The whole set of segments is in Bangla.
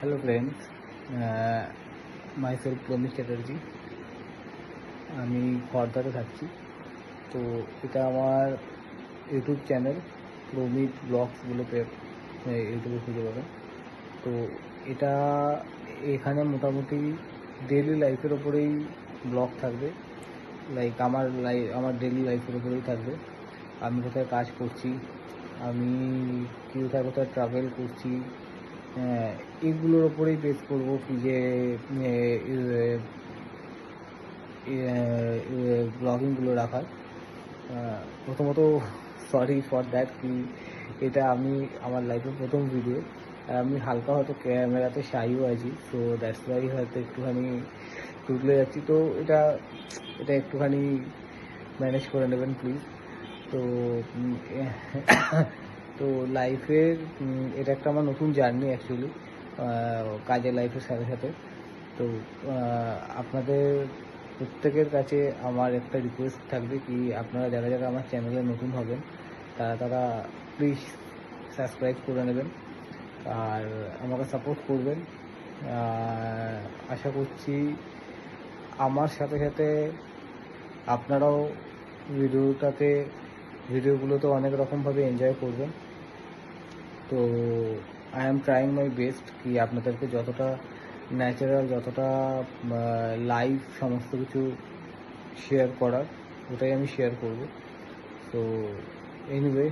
Hello friends, myself promise Chatterjee. আমি খড়দাতে থাকছি। তো এটা আমার ইউটিউব চ্যানেল, প্রমিত ব্লগস বলে ইউটিউবে খুঁজে পাবেন। তো এটা এখানে মোটামুটি ডেইলি লাইফের ওপরেই ব্লগ থাকবে। আমার ডেইলি লাইফের ওপরেই থাকবে। আমি কোথায় কাজ করছি, আমি কোথায় কোথায় ট্রাভেল করছি, এগুলোর ওপরেই বেস করবো কি যে ব্লগিংগুলো রাখার। প্রথমত সরি ফর দ্যাট কি এটা আমি আমার লাইফের প্রথম ভিডিও, আর আমি হালকা হয়তো ক্যামেরাতে শাইও আছি। সো দ্যাটস ওয়াই হয়তো একটুখানি টুকলে যাচ্ছি। তো এটা এটা একটুখানি ম্যানেজ করে নেবেন প্লিজ। তো তো লাইফের এটা একটা আমার নতুন জার্নি অ্যাকচুয়ালি, কাজের লাইফের সাথে সাথে। তো আপনাদের প্রত্যেকের কাছে আমার একটা রিকোয়েস্ট থাকবে কি আপনারা যারা যারা আমার চ্যানেলে নতুন হবেন তারা প্লিজ সাবস্ক্রাইব করে নেবেন আর আমাকে সাপোর্ট করবেন। আশা করছি আমার সাথে সাথে আপনারাও ভিডিওগুলোতে অনেক রকমভাবে এনজয় করবেন। তো I am trying my best কি আপনাদেরকে যতটা ন্যাচারাল, যতটা লাইভ সমস্ত কিছু শেয়ার করার, ওটাই আমি শেয়ার করব। তো এনিওয়ে,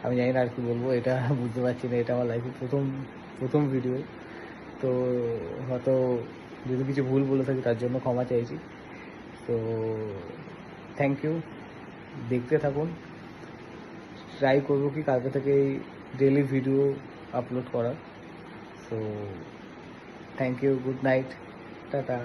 আমি জানি না আর কি বলবো, এটা বুঝতে পারছি না, এটা আমার লাইফের প্রথম ভিডিও। তো হয়তো যদি কিছু ভুল বলে থাকি তার জন্য ক্ষমা চাইছি। তো থ্যাংক ইউ, দেখতে থাকুন। ট্রাই করবো কি কালকে থেকে ডেইলি ভিডিও আপলোড করার। So thank you, good night, tata.